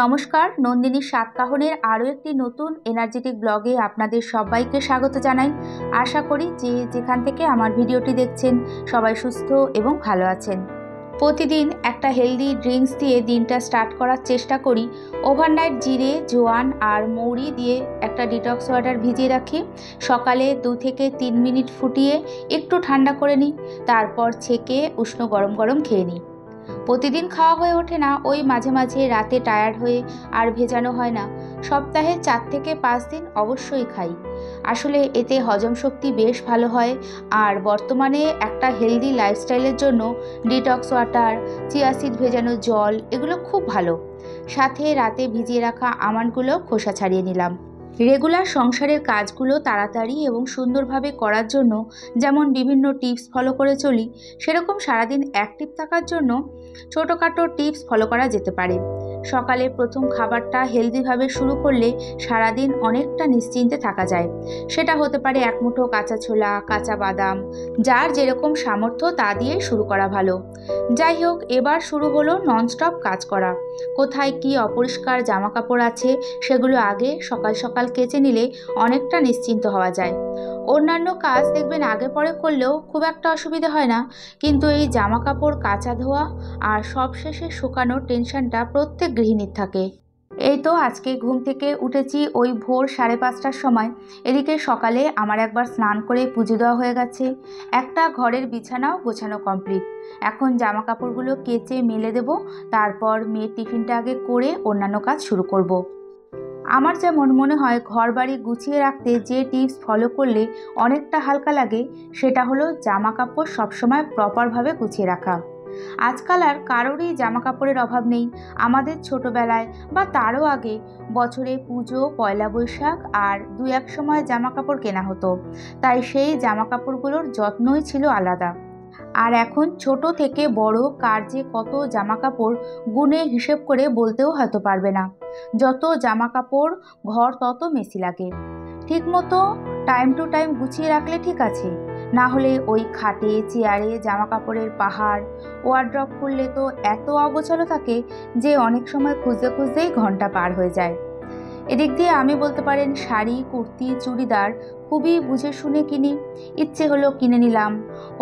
নমস্কার, নন্দিনীর সাতকাহনের আরও একটি নতুন এনার্জেটিক ব্লগে আপনাদের সবাইকে স্বাগত জানাই। আশা করি যে যেখান থেকে আমার ভিডিওটি দেখছেন সবাই সুস্থ এবং ভালো আছেন। প্রতিদিন একটা হেলদি ড্রিঙ্কস দিয়ে দিনটা স্টার্ট করার চেষ্টা করি। ওভারনাইট জিরে, জোয়ান আর মৌরি দিয়ে একটা ডিটক্স ওয়াটার ভিজিয়ে রাখি। সকালে 2 থেকে 3 মিনিট ফুটিয়ে একটু ঠান্ডা করে নিই, তারপর ছেঁকে উষ্ণ গরম গরম খেয়ে নিই। প্রতিদিন খাওয়া হয়ে ওঠে না, ওই মাঝে মাঝে রাতে টায়ার্ড হয়ে আর ভেজানো হয় না। সপ্তাহে 4 থেকে 5 দিন অবশ্যই খাই। আসলে এতে হজম শক্তি বেশ ভালো হয়। আর বর্তমানে একটা হেলদি লাইফস্টাইলের জন্য ডিটক্স ওয়াটার, চিয়া সিড ভেজানো জল এগুলো খুব ভালো। সাথে রাতে ভিজিয়ে রাখা আমন্ডগুলো খোসা ছাড়িয়ে নিলাম। রেগুলার সংসারের কাজগুলো তাড়াতাড়ি এবং সুন্দরভাবে করার জন্য যেমন বিভিন্ন টিপস ফলো করে চলি, সেরকম সারাদিন অ্যাক্টিভ থাকার জন্য ছোটোখাটো টিপস ফলো করা যেতে পারে। সকালে প্রথম খাবারটা হেলদিভাবে শুরু করলে সারাদিন অনেকটা নিশ্চিন্তে থাকা যায়। সেটা হতে পারে 1 মুঠো কাঁচা ছোলা, কাঁচা বাদাম, যার যেরকম সামর্থ্য তা দিয়ে শুরু করা ভালো। যাই হোক, এবার শুরু হলো ননস্টপ কাজ করা। কোথায় কি অপরিষ্কার জামা কাপড় আছে সেগুলো আগে সকাল সকাল কেচে নিলে অনেকটা নিশ্চিন্ত হওয়া যায়। অন্যান্য কাজ দেখবেন আগে পরে করলেও খুব একটা অসুবিধা হয় না, কিন্তু এই জামা কাপড় কাচা ধোয়া আর সবশেষে শুকানোর টেনশনটা প্রত্যেক গৃহিণীর থাকে। এই তো আজকে ঘুম থেকে উঠেছি ওই ভোর 5:30টার সময়। এদিকে সকালে আমার একবার স্নান করে পুজো দেওয়া হয়ে গেছে, একটা ঘরের বিছানাও গোছানো কমপ্লিট। এখন জামা কাপড়গুলো কেচে মেলে দেব, তারপর মেয়ের টিফিনটা আগে করে অন্যান্য কাজ শুরু করব। আমার যেমন মনে হয় ঘর বাড়ি গুছিয়ে রাখতে যে টিপস ফলো করলে অনেকটা হালকা লাগে, সেটা হলো জামা কাপড় সবসময় প্রপারভাবে গুছিয়ে রাখা। আজকাল আর কারোরই জামা কাপড়ের অভাব নেই। আমাদের ছোটবেলায় বা তারও আগে বছরে পুজো, পয়লা বৈশাখ আর 2-1 সময় জামা কাপড় কেনা হতো, তাই সেই জামা কাপড়গুলোর যত্নই ছিল আলাদা। আর এখন ছোট থেকে বড় কার যে কত জামা কাপড় গুণে হিসেব করে বলতেও হয়তো পারবে না। যত জামা কাপড় ঘর তত মেসি লাগে। ঠিকমতো টাইম টু টাইম গুছিয়ে রাখলে ঠিক আছে, না হলে ওই খাটে চেয়ারে জামা কাপড়ের পাহাড়। ওয়ারড্রপ খুললে তো এত অগোছালো থাকে যে অনেক সময় খুঁজতে খুঁজতেই ঘন্টা পার হয়ে যায়। এদিক দিয়ে আমি বলতে পারেন শাড়ি, কুর্তি, চুড়িদার খুবই বুঝে শুনে কিনি। ইচ্ছে হলো কিনে নিলাম,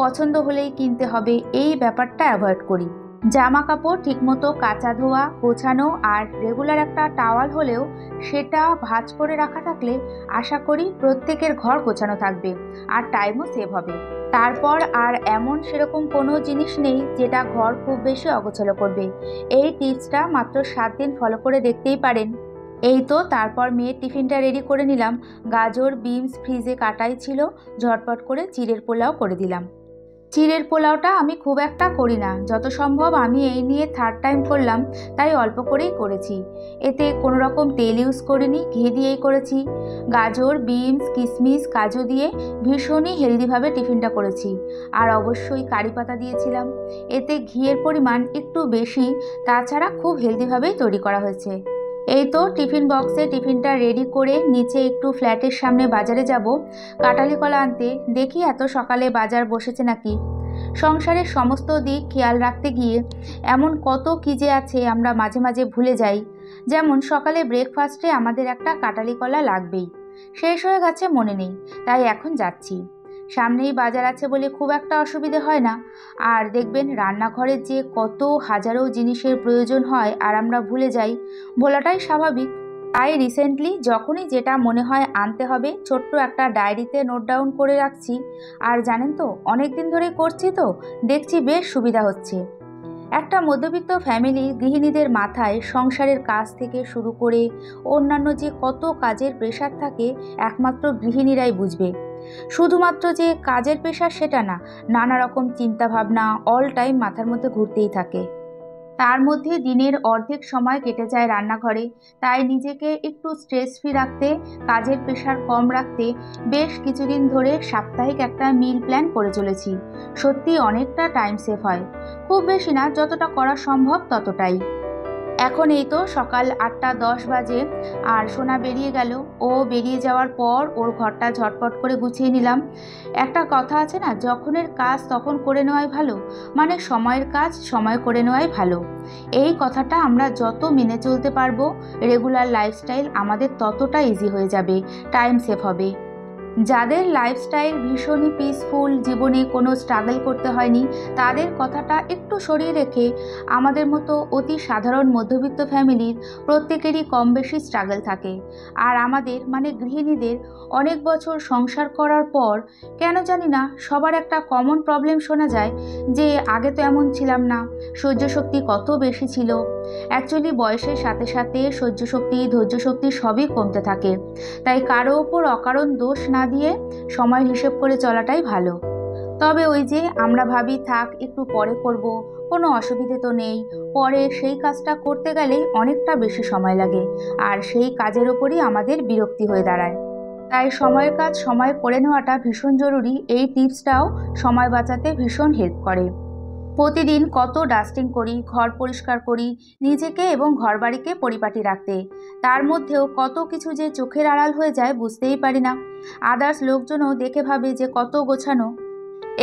পছন্দ হলেই কিনতে হবে, এই ব্যাপারটা অ্যাভয়েড করি। জামা কাপড় ঠিকমতো কাচা ধোয়া গোছানো আর রেগুলার একটা টাওয়াল হলেও সেটা ভাঁজ করে রাখা থাকলে আশা করি প্রত্যেকের ঘর গোছানো থাকবে আর টাইমও সেভ হবে। তারপর আর এমন সেরকম কোনো জিনিস নেই যেটা ঘর খুব বেশি অগোছালো করবে। এই টিপসটা মাত্র 7 দিন ফলো করে দেখতেই পারেন। এই তো তারপর মেয়ের টিফিনটা রেডি করে নিলাম। গাজর, বিনস ফ্রিজে কাটাই ছিল, ঝটপট করে চিড়ের পোলাও করে দিলাম। চিড়ের পোলাওটা আমি খুব একটা করি না, যত সম্ভব আমি এই নিয়ে 3rd টাইম করলাম, তাই অল্প করেই করেছি। এতে কোনো রকম তেল ইউজ করিনি, ঘি দিয়েই করেছি। গাজর, বিনস, কিশমিশ, কাজু দিয়ে ভীষণই হেলদিভাবে টিফিনটা করেছি। আর অবশ্যই কারি পাতা দিয়েছিলাম, এতে ঘিয়ের পরিমাণ একটু বেশি, তাছাড়া খুব হেলদিভাবেই তৈরি করা হয়েছে। এই তো টিফিন বক্সে টিফিনটা রেডি করে নিচে একটু ফ্ল্যাটের সামনে বাজারে যাব কাঁঠালি কলা আনতে। দেখি এত সকালে বাজার বসেছে নাকি। সংসারের সমস্ত দিক খেয়াল রাখতে গিয়ে এমন কত কী যে আছে আমরা মাঝে মাঝে ভুলে যাই। যেমন সকালে ব্রেকফাস্টে আমাদের একটা কাঁঠালি কলা লাগবেই, শেষ হয়ে গেছে মনে নেই, তাই এখন যাচ্ছি। সামনেই বাজার আছে বলে খুব একটা অসুবিধে হয় না। আর দেখবেন রান্নাঘরে যে কত হাজারো জিনিসের প্রয়োজন হয় আর আমরা ভুলে যাই, বলাটাই স্বাভাবিক। তাই রিসেন্টলি যখনই যেটা মনে হয় আনতে হবে ছোট্ট একটা ডায়েরিতে নোট ডাউন করে রাখছি। আর জানেন তো, অনেক দিন ধরে করছি তো দেখছি বেশ সুবিধা হচ্ছে। একটা মধ্যবিত্ত ফ্যামিলির গৃহিণীদের মাথায় সংসারের কাজ থেকে শুরু করে অন্যান্য যে কত কাজের প্রেশার থাকে একমাত্র গৃহিণীরাই বুঝবে। শুধুমাত্র যে কাজের প্রেশার সেটা না, নানা রকম চিন্তাভাবনা অল টাইম মাথার মধ্যে ঘুরতেই থাকে। তার মধ্যে দিনের অর্ধেক সময় কেটে যায় রান্নাঘরে। তাই নিজেকে একটু স্ট্রেস ফ্রি রাখতে, কাজের প্রেশার কম রাখতে বেশ কিছুদিন ধরে সাপ্তাহিক একটা মিল প্ল্যান করে চলেছি। সত্যি অনেকটা টাইম সেভ হয়, খুব বেশি না, যতটা করা সম্ভব ততটাই। এখন এই তো সকাল 8:10 বাজে আর সোনা বেরিয়ে গেল। ও বেরিয়ে যাওয়ার পর ওর ঘরটা ঝটপট করে গুছিয়ে নিলাম। একটা কথা আছে না, যখনের কাজ তখন করে নেওয়াই ভালো, মানে সময়ের কাজ সময় করে নেওয়াই ভালো। এই কথাটা আমরা যত মেনে চলতে পারবো, রেগুলার লাইফস্টাইল আমাদের ততটা ইজি হয়ে যাবে, টাইম সেভ হবে। যাদের লাইফস্টাইল ভীষণই পিসফুল, জীবনে কোনো স্ট্রাগল করতে হয়নি, তাদের কথাটা একটু সরিয়ে রেখে আমাদের মতো অতি সাধারণ মধ্যবিত্ত ফ্যামিলির প্রত্যেকেরই কম বেশি স্ট্রাগল থাকে। আর আমাদের মানে গৃহিণীদের অনেক বছর সংসার করার পর কেন জানি না সবার একটা কমন প্রবলেম শোনা যায় যে আগে তো এমন ছিলাম না, সহ্য শক্তি কত বেশি ছিল। অ্যাকচুয়ালি বয়সের সাথে সাথে সহ্য শক্তি, ধৈর্য শক্তি সবই কমতে থাকে। তাই কারো ওপর অকারণ দোষ না দিয়ে সময় হিসেব করে চলাটাই ভালো। তবে ওই যে আমরা ভাবি থাক একটু পরে করব, কোনো অসুবিধে তো নেই, পরে সেই কাজটা করতে গেলেই অনেকটা বেশি সময় লাগে আর সেই কাজের ওপরই আমাদের বিরক্তি হয়ে দাঁড়ায়। তাই সময়ের কাজ সময় করে নেওয়াটা ভীষণ জরুরি। এই টিপসটাও সময় বাঁচাতে ভীষণ হেল্প করে। প্রতিদিন কত ডাস্টিং করি, ঘর পরিষ্কার করি নিজেকে এবং ঘরবাড়িকে পরিপাটি রাখতে, তার মধ্যেও কত কিছু যে চোখের আড়াল হয়ে যায় বুঝতেই পারি না। আদার্স লোকজনও দেখে ভাবে যে কত গোছানো।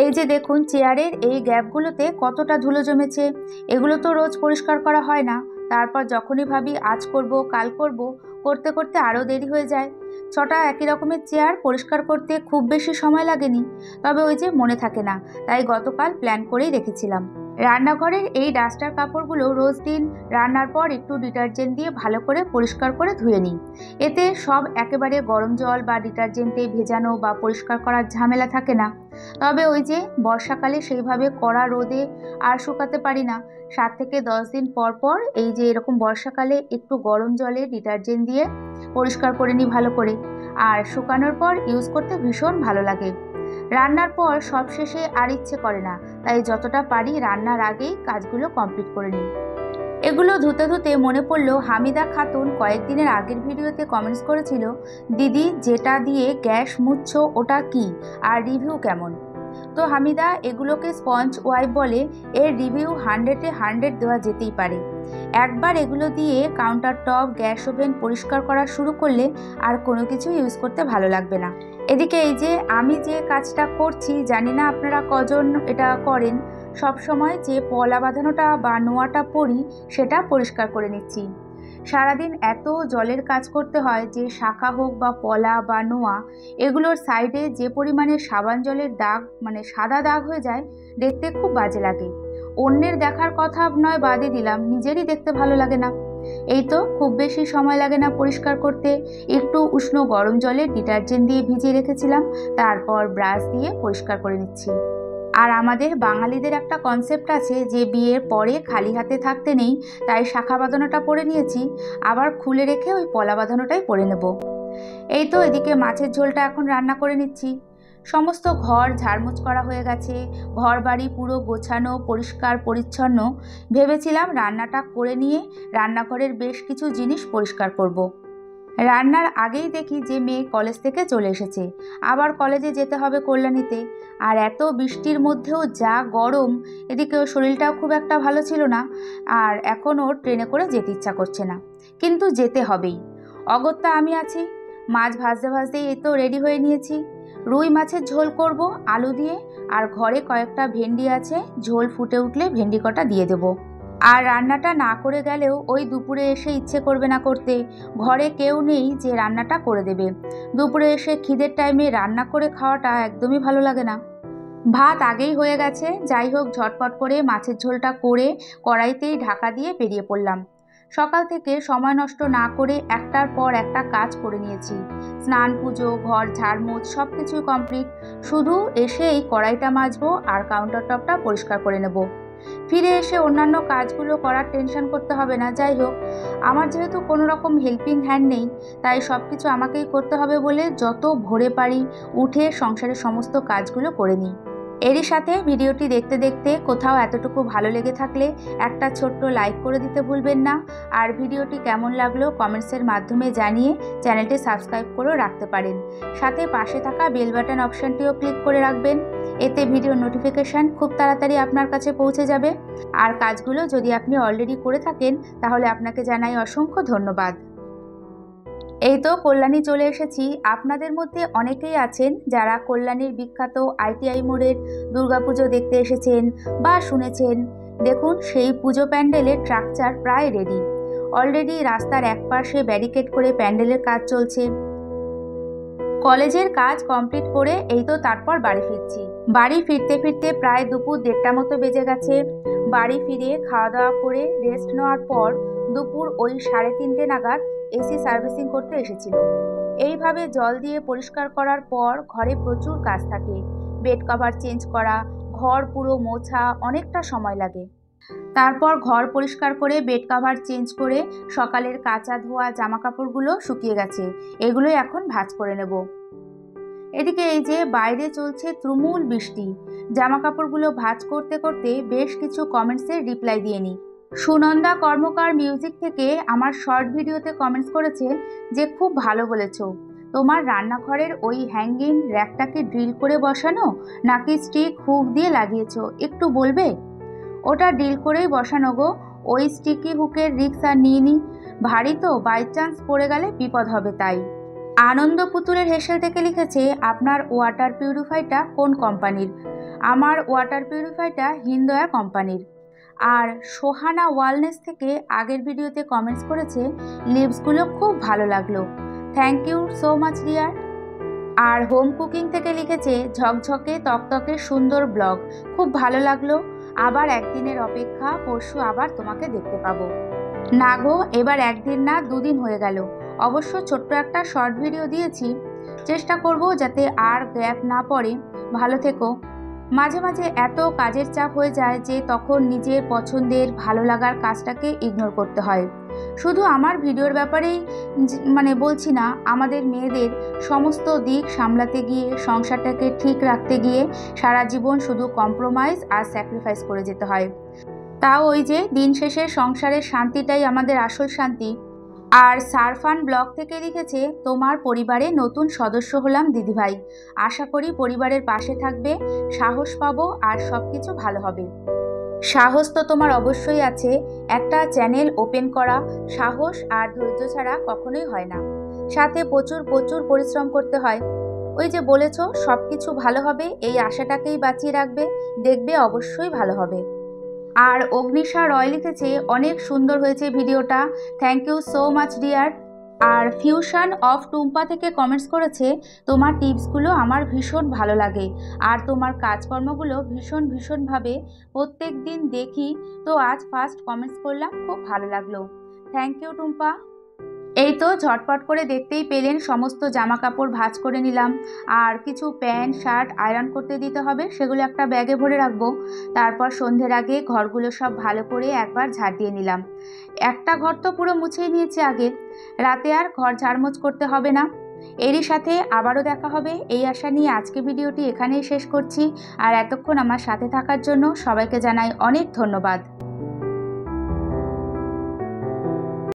এই যে দেখুন চেয়ারের এই গ্যাপগুলোতে কতটা ধুলো জমেছে, এগুলো তো রোজ পরিষ্কার করা হয় না। তারপর যখনই ভাবি আজ করব কাল করব, করতে করতে আরও দেরি হয়ে যায়। 6টা একই রকমের চেয়ার পরিষ্কার করতে খুব বেশি সময় লাগেনি, তবে ওই যে মনে থাকে না, তাই গতকাল প্ল্যান করেই রেখেছিলাম। রান্নাঘরের এই ডাস্টার কাপড়গুলো রোজ দিন রান্নার পর একটু ডিটারজেন্ট দিয়ে ভালো করে পরিষ্কার করে ধুয়ে নিই। এতে সব একেবারে গরম জল বা ডিটারজেন্টে ভেজানো বা পরিষ্কার করার ঝামেলা থাকে না। তবে ওই যে বর্ষাকালে সেইভাবে কড়া রোদে আর শুকাতে পারি না। 7 থেকে 10 দিন পর পর এই যে এরকম বর্ষাকালে একটু গরম জলে ডিটারজেন্ট দিয়ে পরিষ্কার করে নিই ভালো করে, আর শুকানোর পর ইউজ করতে ভীষণ ভালো লাগে। রান্নার পর সবশেষে আর ইচ্ছে করে না, তাই যতটা পারি রান্নার আগেই কাজগুলো কমপ্লিট করে নিই। এগুলো ধুতে ধুতে মনে পড়লো হামিদা খাতুন কয়েকদিনের আগের ভিডিওতে কমেন্টস করেছিল, দিদি যেটা দিয়ে গ্যাস মুছছো ওটা কি আর রিভিউ কেমন। তো হামিদা, এগুলোকে স্পঞ্জ ওয়াইপ বলে। এর রিভিউ 100-এ 100 দেওয়া যেতেই পারে। একবার এগুলো দিয়ে কাউন্টার টপ, গ্যাস ওভেন পরিষ্কার করা শুরু করলে আর কোনো কিছু ইউজ করতে ভালো লাগবে না। এদিকে এই যে আমি যে কাজটা করছি, জানি না আপনারা কজন এটা করেন, সব সময় যে পলা বাঁধানোটা বা নোয়াটা পরি সেটা পরিষ্কার করে নিচ্ছি। সারাদিন এত জলের কাজ করতে হয় যে শাখা হোক বা পলা বা নোয়া, এগুলোর সাইডে যে পরিমাণে সাবান জলের দাগ মানে সাদা দাগ হয়ে যায়, দেখতে খুব বাজে লাগে। অন্যের দেখার কথা নয় বাদই দিলাম, নিজেরই দেখতে ভালো লাগে না। এই তো খুব বেশি সময় লাগে না পরিষ্কার করতে, একটু উষ্ণ গরম জলে ডিটারজেন্ট দিয়ে ভিজিয়ে রেখেছিলাম, তারপর ব্রাশ দিয়ে পরিষ্কার করে নিচ্ছি। আর আমাদের বাঙালিদের একটা কনসেপ্ট আছে যে বিয়ের পরে খালি হাতে থাকতে নেই, তাই শাখা বাঁধানোটা পরে নিয়েছি, আবার খুলে রেখে ওই পলা বাঁধানোটাই পরে নেব। এই তো এদিকে মাছের ঝোলটা এখন রান্না করে নিচ্ছি। সমস্ত ঘর ঝাড়মুছ করা হয়ে গেছে, ঘর বাড়ি পুরো গোছানো পরিষ্কার পরিচ্ছন্ন। ভেবেছিলাম রান্নাটা করে নিয়ে রান্নাঘরের বেশ কিছু জিনিস পরিষ্কার করব। রান্নার আগেই দেখি যে মেয়ে কলেজ থেকে চলে এসেছে, আবার কলেজে যেতে হবে কল্যাণীতে। আর এত বৃষ্টির মধ্যেও যা গরম, এদিকে ওর শরীরটাও খুব একটা ভালো ছিল না, আর এখন ওর ট্রেনে করে যেতে ইচ্ছা করছে না, কিন্তু যেতে হবেই। অগত্যা আমি আছি। মাছ ভাজতে ভাজতেই এই তো রেডি হয়ে নিয়েছি। রুই মাছের ঝোল করব আলু দিয়ে, আর ঘরে কয়েকটা ভেন্ডি আছে, ঝোল ফুটে উঠলে ভেন্ডি কটা দিয়ে দেবো। আর রান্নাটা না করে গেলেও ওই দুপুরে এসে ইচ্ছে করবে না করতে, ঘরে কেউ নেই যে রান্নাটা করে দেবে। দুপুরে এসে খিদের টাইমে রান্না করে খাওয়াটা একদমই ভালো লাগে না। ভাত আগেই হয়ে গেছে, যাই হোক ঝটপট করে মাছের ঝোলটা করে কড়াইতেই ঢাকা দিয়ে বেরিয়ে পড়লাম। সকাল থেকে সময় নষ্ট না করে একটার পর একটা কাজ করে নিয়েছি। স্নান, পুজো, ঘর ঝাড়মুছ সব কিছুই কমপ্লিট। শুধু এসেই কড়াইটা মাজবো আর কাউন্টার টপটা পরিষ্কার করে নেব। ফিরে এসে অন্যান্য কাজগুলো করার টেনশন করতে হবে না। যাই হোক, আমার যেহেতু কোনো রকম হেল্পিং হ্যান্ড নেই, তাই সব কিছু আমাকেই করতে হবে বলে যত ভোরে পারি উঠে সংসারের সমস্ত কাজগুলো করে নিই। এরই সাথে ভিডিওটি দেখতে দেখতে কোথাও এতটুকু ভালো লেগে থাকলে একটা ছোট্ট লাইক করে দিতে ভুলবেন না। আর ভিডিওটি কেমন লাগলো কমেন্টসের মাধ্যমে জানিয়ে চ্যানেলটি সাবস্ক্রাইব করেও রাখতে পারেন। সাথে পাশে থাকা বেল বাটন অপশানটিও ক্লিক করে রাখবেন। এতে ভিডিও নোটিফিকেশান খুব তাড়াতাড়ি আপনার কাছে পৌঁছে যাবে। আর কাজগুলো যদি আপনি অলরেডি করে থাকেন তাহলে আপনাকে জানাই অসংখ্য ধন্যবাদ। এই তো কল্যাণী চলে এসেছি। আপনাদের মধ্যে অনেকেই আছেন যারা কল্যাণীর বিখ্যাত ITI মোড়ের দুর্গাপুজো দেখতে এসেছেন বা শুনেছেন। দেখুন, সেই পুজো প্যান্ডেলের স্ট্রাকচার প্রায় রেডি। অলরেডি রাস্তার একপাশে ব্যারিকেড করে প্যান্ডেলের কাজ চলছে। কলেজের কাজ কমপ্লিট করে এই তো তারপর বাড়ি ফিরছি। বাড়ি ফিরতে ফিরতে প্রায় দুপুর 1:30 মতো বেজে গেছে। বাড়ি ফিরে খাওয়া দাওয়া করে রেস্ট নেওয়ার পর দুপুর ওই 3:30 নাগাদ AC সার্ভিসিং করতে এসেছিল। এইভাবে জল দিয়ে পরিষ্কার করার পর ঘরে প্রচুর কাজ থাকে। বেড কভার চেঞ্জ করা, ঘর পুরো মোছা, অনেকটা সময় লাগে। তারপর ঘর পরিষ্কার করে বেড কভার চেঞ্জ করে সকালের কাঁচা ধোয়া জামা কাপড়গুলো শুকিয়ে গেছে। এগুলোই এখন ভাঁজ করে নেব। এদিকে এই যে বাইরে চলছে তুমুল বৃষ্টি। জামা কাপড়গুলো ভাঁজ করতে করতে বেশ কিছু কমেন্টসের রিপ্লাই দিয়ে নিই। সুনন্দা কর্মকার মিউজিক থেকে আমার শর্ট ভিডিওতে কমেন্টস করেছে যে খুব ভালো বলেছো। তোমার রান্নাঘরের ওই হ্যাঙ্গিং র্যাকটাকে ড্রিল করে বসানো নাকি স্টিক হুক দিয়ে লাগিয়েছো, একটু বলবে? ওটা ড্রিল করেই বসানো গো। ওই স্টিকি হুকের রিস্ক আর নিইনি, ভারী তো, বাই চান্স পড়ে গেলে বিপদ হবে তাই। আনন্দ পুতুলের হেসেল থেকে লিখেছে আপনার ওয়াটার পিউরিফাইটা কোন কোম্পানির? আমার ওয়াটার পিউরিফাইটা হিন্দয়া কোম্পানির। আর সোহানা ওয়ালনেস থেকে আগের ভিডিওতে কমেন্টস করেছে লিভসগুলো খুব ভালো লাগলো। Thank you so much dear. আর হোম কুকিং থেকে লিখেছে ঝকঝকে তকতকে সুন্দর ব্লগ, খুব ভালো লাগলো। আবার একদিনের অপেক্ষা, পরশু আবার তোমাকে দেখতে পাবো। না গো, এবার একদিন না 2 দিন হয়ে গেল। অবশ্য ছোট্ট একটা শর্ট ভিডিও দিয়েছি, চেষ্টা করব যাতে আর গ্যাপ না পড়ে। ভালো থেকো। মাঝে মাঝে এত কাজের চাপ হয়ে যায় যে তখন নিজের পছন্দের ভালো লাগার কাজটাকে ইগনোর করতে হয়। শুধু আমার ভিডিওর ব্যাপারেই বলছি না, আমাদের মেয়েদের সমস্ত দিক সামলাতে গিয়ে, সংসারটাকে ঠিক রাখতে গিয়ে সারা জীবন শুধু কম্প্রোমাইজ আর স্যাক্রিফাইস করে যেতে হয়। তাও ওই যে দিন শেষে সংসারের শান্তিটাই আমাদের আসল শান্তি। আর সারফান ব্লগ থেকে লিখেছে তোমার পরিবারে নতুন সদস্য হলাম দিদিভাই, আশা করি পরিবারের পাশে থাকবে, সাহস পাবো আর সব কিছু ভালো হবে। সাহস তো তোমার অবশ্যই আছে, একটা চ্যানেল ওপেন করা সাহস আর ধৈর্য ছাড়া কখনোই হয় না, সাথে প্রচুর প্রচুর পরিশ্রম করতে হয়। ওই যে বলেছো সব কিছু ভালো হবে, এই আশাটাকেই বাঁচিয়ে রাখবে, দেখবে অবশ্যই ভালো হবে। আর অগ্নিশা রয় লিখেছে অনেক সুন্দর হয়েছে ভিডিওটা, thank you so much dear. আর ফিউশন অফ টুম্পা থেকে কমেন্টস করেছে তোমার টিপসগুলো আমার ভীষণ ভালো লাগে আর তোমার কাজকর্মগুলো ভীষণভাবে প্রত্যেক দিন দেখি, তো আজ ফার্স্ট কমেন্টস করলাম, খুব ভালো লাগলো। Thank you Tumpa. এই তো ঝটপট করে দেখতেই পেলেন সমস্ত জামা কাপড় ভাঁজ করে নিলাম। আর কিছু প্যান্ট শার্ট আয়রন করতে দিতে হবে, সেগুলো একটা ব্যাগে ভরে রাখবো। তারপর সন্ধ্যের আগে ঘরগুলো সব ভালো করে একবার ঝাড় দিয়ে নিলাম। একটা ঘর তো পুরো মুছেই নিয়েছি আগে, রাতে আর ঘর ঝাড়মোছ করতে হবে না। এরই সাথে আবারও দেখা হবে এই আশা নিয়ে আজকে ভিডিওটি এখানেই শেষ করছি। আর এতক্ষণ আমার সাথে থাকার জন্য সবাইকে জানাই অনেক ধন্যবাদ।